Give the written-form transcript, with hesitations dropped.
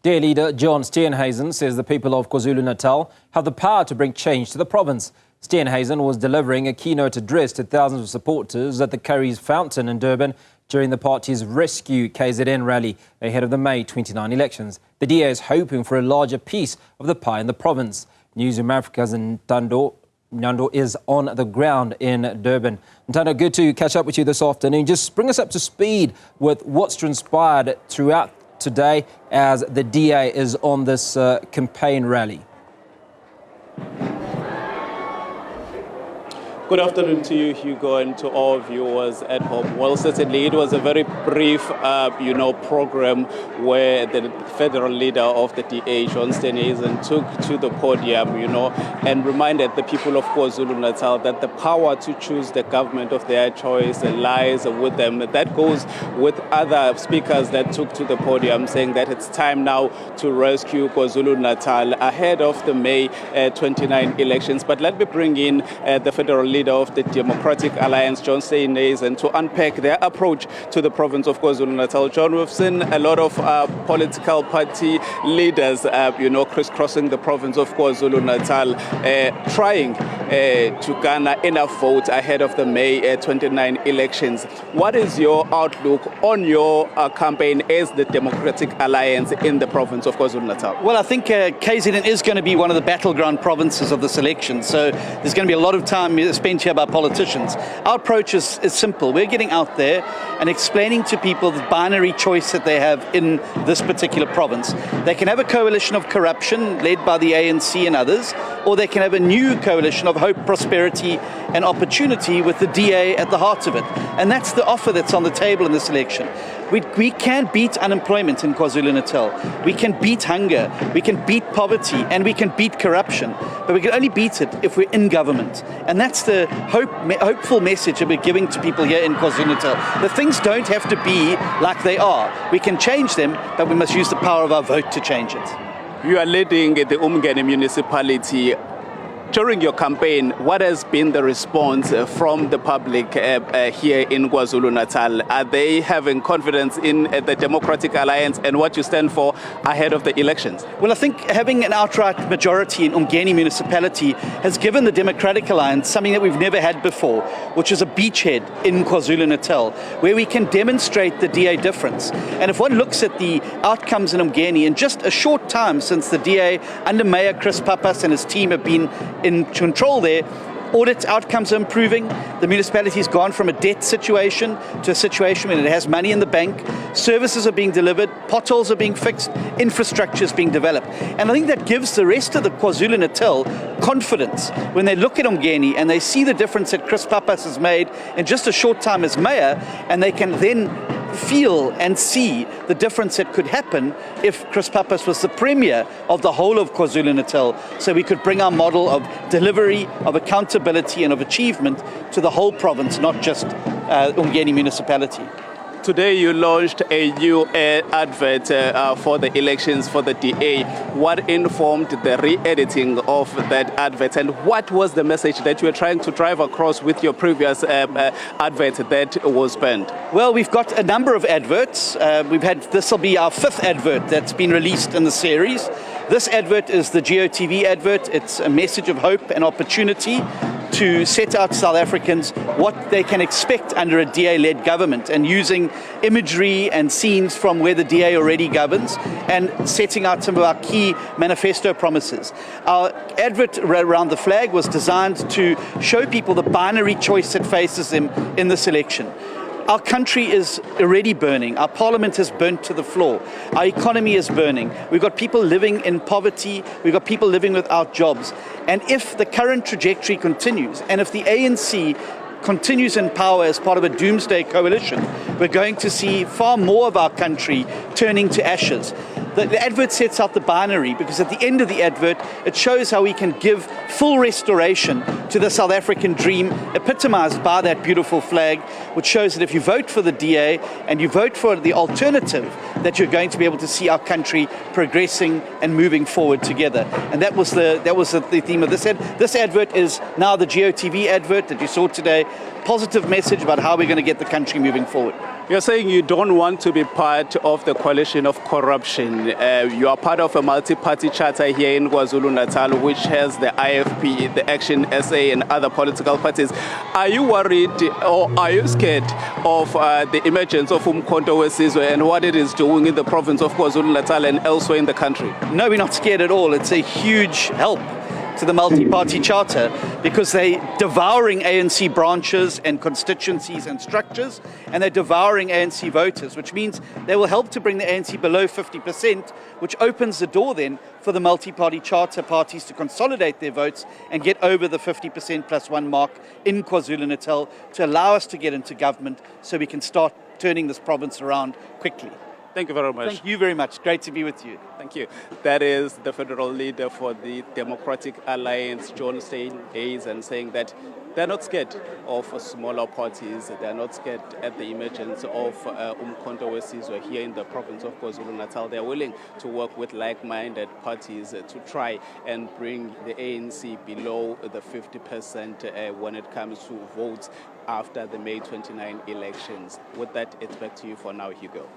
DA leader John Steenhuisen says the people of KwaZulu-Natal have the power to bring change to the province. Steenhuisen was delivering a keynote address to thousands of supporters at the Curry's Fountain in Durban during the party's Rescue KZN rally ahead of the May 29 elections. The DA is hoping for a larger piece of the pie in the province. Newzroom Afrika's Mnyandu is on the ground in Durban. Ntando, good to catch up with you this afternoon. Just bring us up to speed with what's transpired throughout today as the DA is on this campaign rally. Good afternoon to you, Hugo, and to all viewers at home. Well, certainly it was a very brief, program where the federal leader of the DA, John Steenhuisen, took to the podium, and reminded the people of KwaZulu-Natal that the power to choose the government of their choice lies with them. That goes with other speakers that took to the podium, saying that it's time now to rescue KwaZulu-Natal ahead of the May 29 elections. But let me bring in the federal leader of the Democratic Alliance, John Steenhuisen, to unpack their approach to the province of KwaZulu-Natal. John, we've seen a lot of political party leaders, crisscrossing the province of KwaZulu-Natal, trying to garner enough votes ahead of the May 29 elections. What is your outlook on your campaign as the Democratic Alliance in the province of KwaZulu-Natal? Well, I think KZN is going to be one of the battleground provinces of this election, so there's going to be a lot of time spent here by politicians. Our approach is simple. We're getting out there and explaining to people the binary choice that they have in this particular province. They can have a coalition of corruption led by the ANC and others, or they can have a new coalition of hope, prosperity and opportunity with the DA at the heart of it. And that's the offer that's on the table in this election. We can beat unemployment in KwaZulu-Natal. We can beat hunger, we can beat poverty, and we can beat corruption. But we can only beat it if we're in government. And that's the hopeful message that we're giving to people here in KwaZulu-Natal. The things don't have to be like they are. We can change them, but we must use the power of our vote to change it. You are leading the uMngeni municipality. During your campaign, what has been the response from the public here in KwaZulu-Natal? Are they having confidence in the Democratic Alliance and what you stand for ahead of the elections? Well, I think having an outright majority in uMngeni municipality has given the Democratic Alliance something that we've never had before, which is a beachhead in KwaZulu-Natal, where we can demonstrate the DA difference. And if one looks at the outcomes in uMngeni, in just a short time since the DA under Mayor Chris Pappas and his team have been in control there, audit outcomes are improving. The municipality has gone from a debt situation to a situation where it has money in the bank. Services are being delivered, potholes are being fixed, infrastructure is being developed. And I think that gives the rest of the KwaZulu-Natal confidence when they look at uMngeni and they see the difference that Chris Pappas has made in just a short time as mayor, and they can then feel and see the difference that could happen if Chris Pappas was the premier of the whole of KwaZulu-Natal, so we could bring our model of delivery, of accountability and of achievement to the whole province, not just uMngeni municipality. Today you launched a new advert for the elections for the DA. What informed the re-editing of that advert, and what was the message that you were trying to drive across with your previous advert that was banned? Well, we've got a number of adverts. This will be our 5th advert that's been released in the series. This advert is the GOTV advert. It's a message of hope and opportunity to set out South Africans what they can expect under a DA-led government, and using imagery and scenes from where the DA already governs and setting out some of our key manifesto promises. Our advert around the flag was designed to show people the binary choice that faces them in this election. Our country is already burning. Our parliament has burnt to the floor. Our economy is burning. We've got people living in poverty. We've got people living without jobs. And if the current trajectory continues, and if the ANC continues in power as part of a doomsday coalition, we're going to see far more of our country turning to ashes. The advert sets out the binary, because at the end of the advert, it shows how we can give full restoration to the South African dream, epitomized by that beautiful flag, which shows that if you vote for the DA and you vote for the alternative, that you're going to be able to see our country progressing and moving forward together. And that was the theme of this ad. This advert is now the GOTV advert that you saw today. Positive message about how we're going to get the country moving forward. You're saying you don't want to be part of the coalition of corruption. You are part of a multi-party charter here in KwaZulu-Natal, which has the IFP, the Action SA, and other political parties. Are you worried or are you scared of the emergence of uMkhonto weSizwe and what it is doing in the province of KwaZulu-Natal and elsewhere in the country? No, we're not scared at all. It's a huge help to the multi-party charter because they're devouring ANC branches and constituencies and structures, and they're devouring ANC voters, which means they will help to bring the ANC below 50%, which opens the door then for the multi-party charter parties to consolidate their votes and get over the 50% plus one mark in KwaZulu-Natal to allow us to get into government so we can start turning this province around quickly. Thank you very much. Thank you very much. Great to be with you. Thank you. That is the federal leader for the Democratic Alliance, John Steenhuisen, saying that they're not scared of smaller parties. They're not scared at the emergence of uMkhonto weSizwe here in the province of KwaZulu-Natal. They're willing to work with like-minded parties to try and bring the ANC below the 50% when it comes to votes after the May 29 elections. With that, it's back to you for now, Hugo.